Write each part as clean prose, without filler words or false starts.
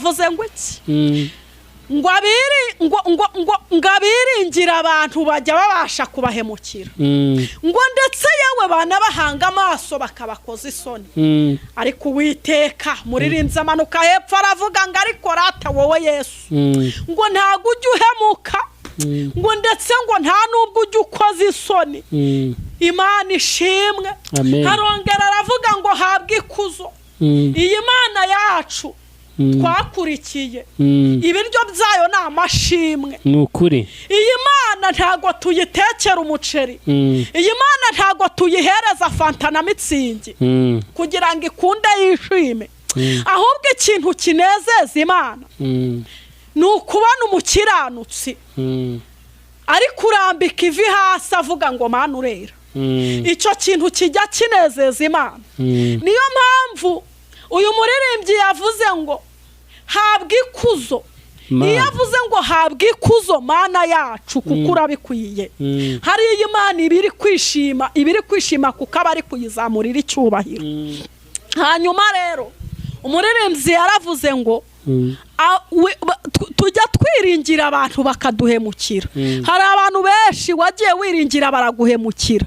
yavuze ngo iki ngo abiringira abantu bajya babasha kubahemukira ngo ndetse yewe banabahanga amaso bakabakoza isoni ariko Uwiteka muririmbyi amanuka hepfo aravuga ngo ariko rata wowe Yesu ngo ntago ujya uhemuka ngo ndetse ngo nta nubwo ujya ukoza isoni Imana ishimwe harongera aravuga ngo habwe ikuzo iyi Mana yacu twakurikiye ibiryo byayo na amashimwe nukuri iyi Mana ntago tuyitekera umuceri iyi Mana ntago tuyihereza fanta na mitsingi kugira ngo ikunde yishime ahubwo ikintu kinezeza Imana nukubona umukiranutsi ari kurambika ivi hasi avuga ngo Mana urera icyo kintu kijya kinezeza Imana niyo mpamvu uyu muririmbyi yavuze ngo habwe ikuzo iyo avuze ngo habwe ikuzo Mana yacu kuko urabikwiye hari iyi Mana ibiri kwishima kuko abari kuyizamurira icyubahiro hanyuma rero umuririmbyi yaravuze ngo tujya twiringira abantu bakaduhemukira hari abantu benshi wagiye wiringira baraguhemukira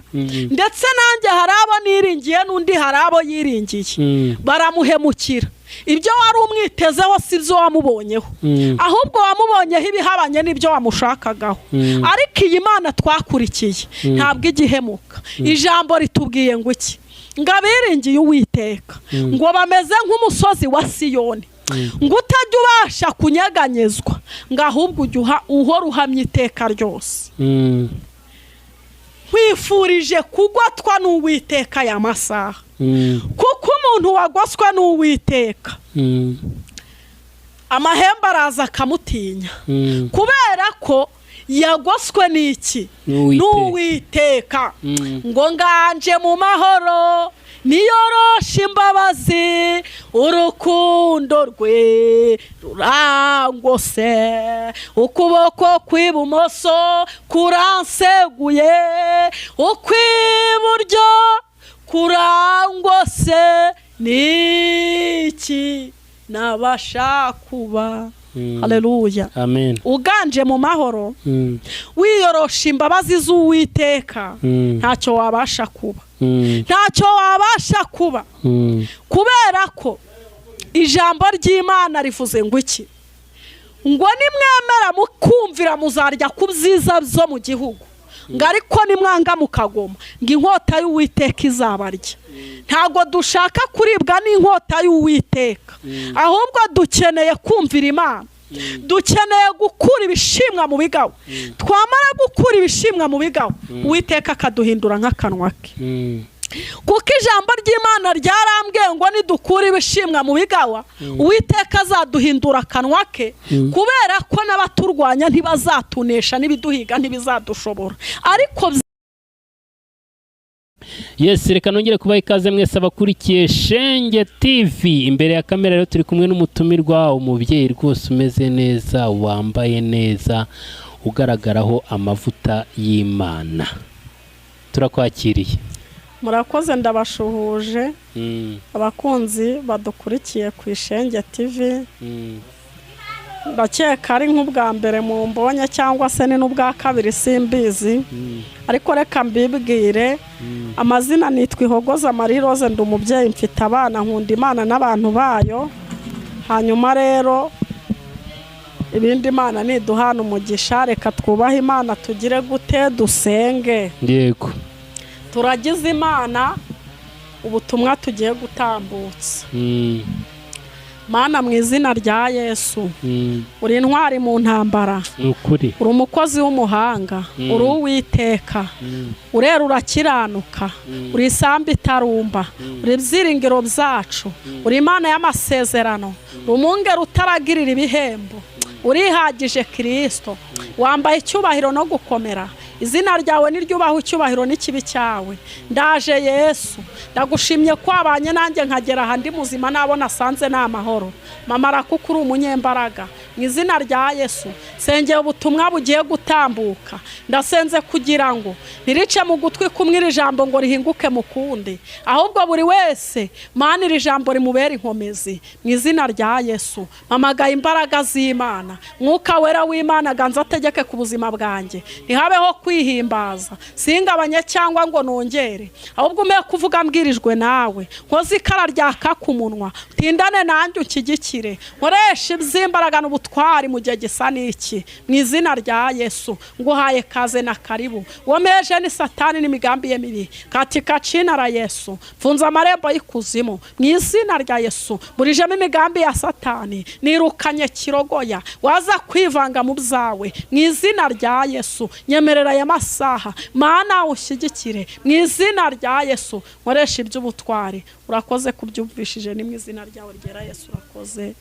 ndetse nanjye hari abo niringiye n'undi hari abo yiringiye baramuhemukira ibyo wari umwitezeho si byo wamubonyeho ahubwo wamubonyeho ibihabanye n'ibyo wamushakagaho ariko iyi Mana twakurikiye ntabwo igihemuka ijambo ritubwiye ngo iki ngo abiringiye Uwiteka ngo bameze nk'umusozi wa Siyoni ngo utajya ubasha kunyeganyezwa ngo ahubwo uhora uhamye iteka ryose wifurije kugotwa n'Uwiteka ya masaha kuko umuntu wagoswe n'Uwiteka amahembe araza akamutinya kubera ko yagoswe n'iki n'Uwiteka ngo nganje mu mahoro niyoroshe imbabazi urukundo rwe rurangose ukuboko kw'ibumoso kuranseguye ukw'iburyo kurangose niki nabasha kuba haleluya amen uganje mu mahoro wiyorosha imbabazi z'Uwiteka ntacyo wabasha kuba ntacyo wabasha kuba kubera ko ijambo ry'Imana rivuze ngo iki ngo nimwemera mukumvira muzarya ku byiza byo mu gihugu ngo ariko nimwanga mukagoma ngo inkota y'Uwiteka izabarya ntago dushaka kuribwa n'inkota y'Uwiteka ahubwo dukeneye kumvira Imana dukeneye gukura ibishimwa mu bigawa twamara gukura ibishimwa mu bigawa Uwiteka akaduhindura nk'akanwa ke kuko ijambo ry'Imana ryarambwiye ngo nidukura ibishimwa mu bigawa Uwiteka azaduhindura akanwa ke kubera ko n'abaturwanya ntibazatunesha n'ibiduhiga ntibizadushobora ariko Yes, reka nongere kubaha ikaze mwese abakurikiye Shenge TV. Imbere ya kamera rero turi kumwe n'umutumirwa, umubyeyi rwose umeze neza, wambaye neza, ugaragaraho amavuta y'Imana. Turakwakiriye. Murakoze ndabashuhuje abakunzi badukurikiye ku Shenge TV. Ndakeka ari nk'ubwa mbere mu mbonye cyangwa se ni n'ubwa kabiri simbizi ariko reka mbibwire amazina nitwa Ihogoza Marie Rose ndi umubyeyi mfite abana nkunda Imana n'abantu bayo hanyuma rero ibindi Imana niduhana umugisha reka twubahe Imana tugire gute dusenge yego turagize Imana ubutumwa tugiye gutambutsa Mana mu izina rya Yesu uri intwari mu ntambara ukuri uri umukozi w'umuhanga uri Uwiteka urera urakiranuka uri isambu itarumba uri ibyiringiro byacu uri Imana y'amasezerano umungeri utaragirira ibihembo urihagije Kristo wambaye icyubahiro no gukomera izina ryawe niryubaho icyubahiro n'ikibi cyawe ndaje Yesu ndagushimye ko abanye nanjye nkagera handi muzima nabona sanze n'amahoro mamara kuko uri umunyembaraga mu izina rya Yesu sengera ubutumwa bugiye gutambuka, ndasenze kugira ngo ntirice mu gutwi kumwe iri jambo ngo rihinguke mu kundi, ahubwo buri wese Mana iri jambo rimubera inkomezi mu izina rya Yesu. Mpamagaye imbaraga z'Imana, Mwuka wera w'Imana ganza ategeke ku buzima bwanjye, ntihabeho kwihimbaza, singabanye cyangwa ngo nongere, ahubwo ume kuvuga mbwirijwe nawe, nkoze ikara ryaka ku munwa, tindane nanjye unshyigikire, nkoresha iby'imbaraga n'ubutwari mu gihe gisa n'iki, mu izina rya Yesu. Nguhaye kaze na karibu, womeje ni satani n'imigambi ye mibi katika jina la Yesu. Mfunze amarembo y'ikuzimu mu izina rya Yesu, burijemo imigambi ya satani, nirukanye kirogoya waza kwivanga mu byawe mu izina rya Yesu. Nyemerera aya masaha Mana ushyigikire mu izina rya Yesu, nkoresha iby'ubutwari. Urakoze kubyumvishije, ni mu izina ryawe ryera Yesu, urakoze.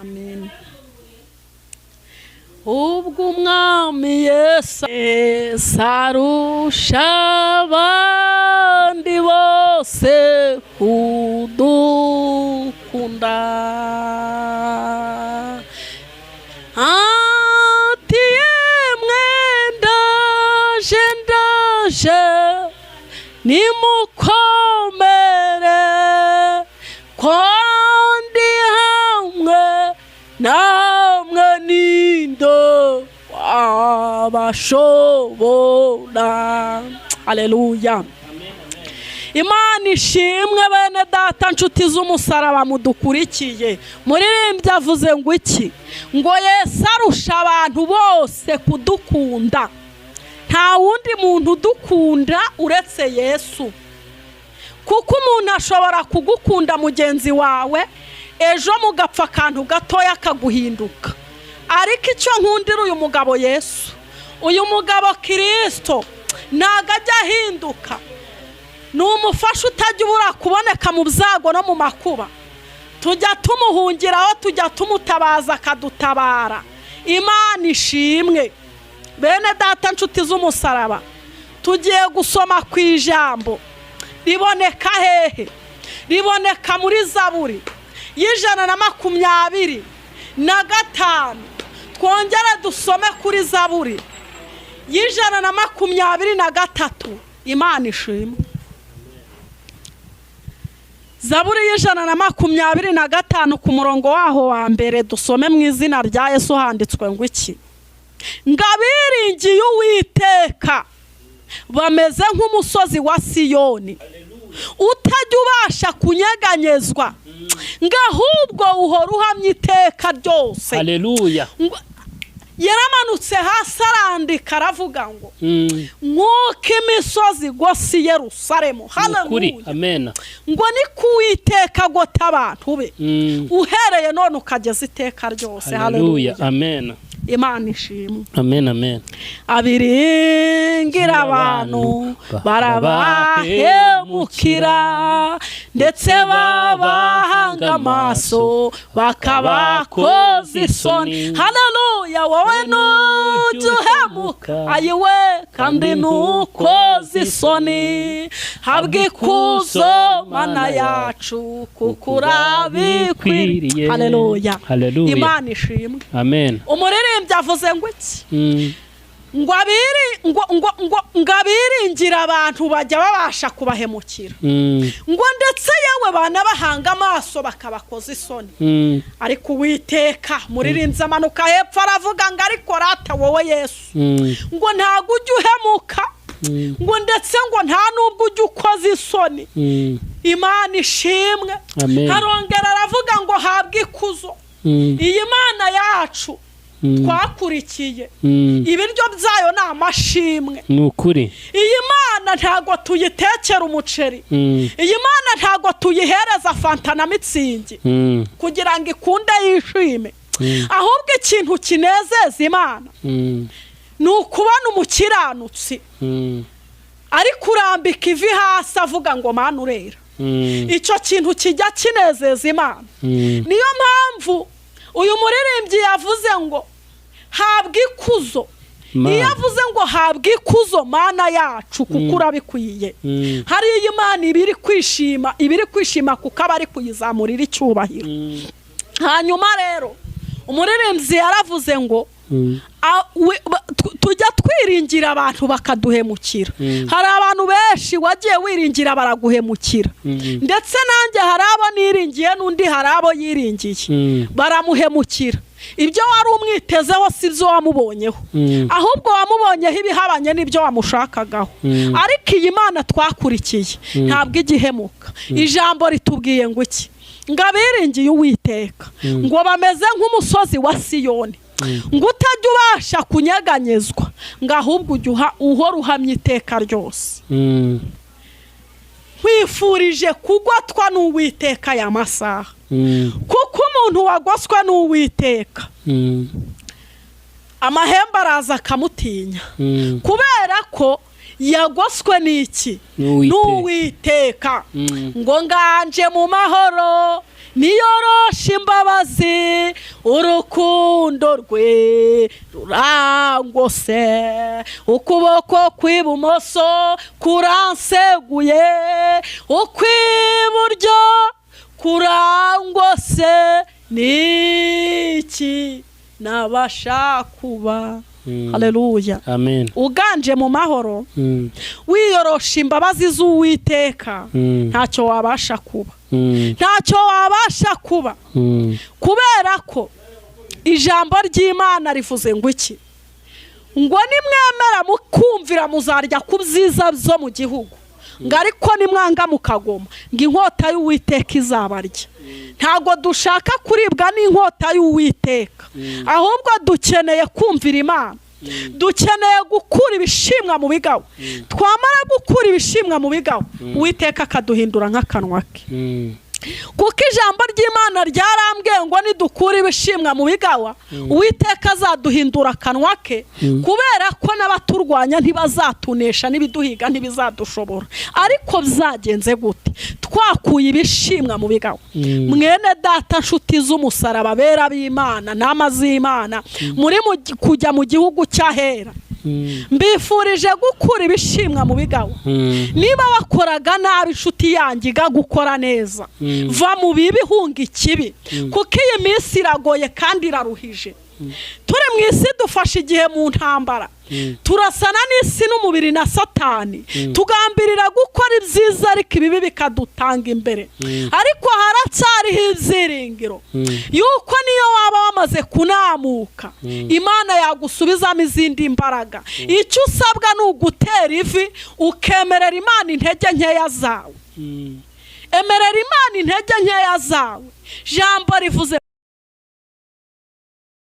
Amen. Ubwo umwami Yesu arusha abandi bose kudukunda, ati yemwe ndaje nimukomere ko ndi hamwe namwe, nindo wabashobora. Haleluya. Imana ishimwe bene data nshuti z'umusaraba mudukurikiye. Muririmbyi avuze ngo iki? Ngo Yesu arusha abantu bose kudukunda. Nta wundi muntu udukunda uretse Yesu, kuko umuntu ashobora kugukunda mugenzi wawe ejo mugapfa akantu gatoya akaguhinduka, ariko icyo nkundira uyu mugabo Yesu, uyu mugabo Kristo ntago ajya ahinduka, ni umufasha utajya ubura kuboneka mu byago no mu makuba. Tujya tumuhungiraho, tujya tumutabaza akadutabara. Imana ishimwe. Bene data nshuti z'umusaraba, tugiye gusoma ku ijambo riboneka hehe? Riboneka muri Zaburi y'125. Twongere dusome kuri Zaburi y'123. Imana ishimwe. Zaburi y'125 ku murongo waho wa mbere, dusome mu izina rya Yesu. Handitswe ngo iki? Ngabiringiye Uwiteka bameze nk'umusozi wa Siyoni utajya ubasha kunyeganyezwa, ngahubwo uhora uhamye iteka ryose. Haleluya. Yaramanutse hasi arandika aravuga ngo nk'uko imisozi igose Yerusalemu. Haleluya. Amen. Ngo ni kuwiteka gota abantu be uhereye none ukageza iteka ryose. Haleluya. Amen. Imana ishimwe. Amen. Amen. Abiringira abantu barabahemukira, ndetse babahanga amaso bakabakoza isoni. Haleluya. Wowe nujya uhemuka ayiwe kandi nukoza isoni, habwa ikuzo Mana yacu kuko urabikwiriye. Haleluya. Imana ishimwe. Amen. Umuririmbyi avuze ngo iki? Ngo abiringira abantu bajya babasha kubahemukira, ngo ndetse yewe banabahanga amaso bakabakoza isoni. Ariko Uwiteka, muririmbyi amanuka hepfo aravuga ngo ariko rata wowe Yesu, ngo ntago ujya uhemuka, ngo ndetse ngo nta nubwo ujya ukoza isoni. Imana ishimwe. Harongera aravuga ngo habwe ikuzo. Iyi Mana yacu twakurikiye, ibiryo byayo ni amashimwe. Nukuri. Iyi Mana ntago tuyitekera umuceri, iyi Mana ntago tuyihereza fanta na mitsingi kugira ngo ikunde yishime, ahubwo ikintu kinezeza Imana ni ukubona umukiranutsi ari kurambika ivi hasi avuga ngo Mana urera. Icyo kintu kijya kinezeza Imana. Niyo mpamvu uyu muririmbyi yavuze ngo habwa ikuzo. Iyo avuze ngo habwa ikuzo Mana yacu kuko urabikwiye, hari iyi Mana ibiri kwishima kuko abari kuyizamurira icyubahiro. Hanyuma rero umuririmbyi yaravuze ngo tujya twiringira abantu bakaduhemukira. Hari abantu benshi wagiye wiringira baraguhemukira, ndetse nanjye hari abo niringiye n'undi hari abo yiringiye baramuhemukira. Ibyo wari umwitezeho si byo wamubonyeho, ahubwo wamubonyeho ibihabanye n'ibyo wamushakagaho. Ariko iyi Mana twakurikiye ntabwo igihemuka. Ijambo ritubwiye ngo iki? Ngo abiringiye Uwiteka ngo bameze nk'umusozi wa Siyoni, ngo utajya ubasha kunyeganyezwa, ngo ahubwo uhora uhamye iteka ryose. Nkwifurije kugotwa n'Uwiteka aya masaha, kuko umuntu wagoswe n'Uwiteka amahembe araza akamutinya, kubera ko yagoswe n'iki? N'Uwiteka. Ngo nganje mu mahoro niyoroshe imbabazi, urukundo rwe rurangose, ukuboko kw'ibumoso kuranseguye, ukw'iburyo kurangose. Niki nabasha kuba? Haleluya, amen. Uganje mu mahoro wiyorosha imbabazi z'Uwiteka, ntacyo wabasha kuba, ntacyo wabasha kuba, kubera ko ijambo ry'Imana rivuze ngo iki? Ngo nimwemera mukumvira muzarya ku byiza byo mu gihugu, ngo ariko nimwanga mukagoma, ngo inkota y'Uwiteka izabarya. Ntago dushaka kuribwa n'inkota y'Uwiteka, ahubwo dukeneye kumvira Imana, dukeneye gukura ibishimwa mu bigawa. Twamara gukura ibishimwa mu bigawa, Uwiteka akaduhindura nk'akanwa ke. Kuko ijambo ry'Imana ryarambwiye ngo nidukura ibishimwa mu bigawa, Uwiteka azaduhindura akanwa ke, kubera ko n'abaturwanya ntibazatunesha, n'ibiduhiga ntibizadushobora. Ariko byagenze gute? Twakuye ibishimwa mu bigawa. Mwene data nshuti z'umusaraba, bera b'Imana, nama z'Imana, muri kujya mu gihugu cy'ahera, mbifurije gukura ibishimwa mu bigawa. Niba wakoraga nabi inshuti yanjye, iga gukora neza. Va mu bibi, hunga ikibi, kuko iyi minsi iragoye kandi iraruhije. Turi mu isi dufashe igihe mu ntambara, turasana n'isi n'umubiri na Satani, tugambirira gukora ibyiza ariko ibibi bikadutanga imbere. Ariko haracyariho ibyiringiro yuko niyo waba wamaze kunamuka, Imana yagusubizamo izindi mbaraga. Icyo usabwa ni ugutera ivi, ukemerera Imana intege nkeya zawe. Emerera Imana intege nkeya zawe. Jambo rivuze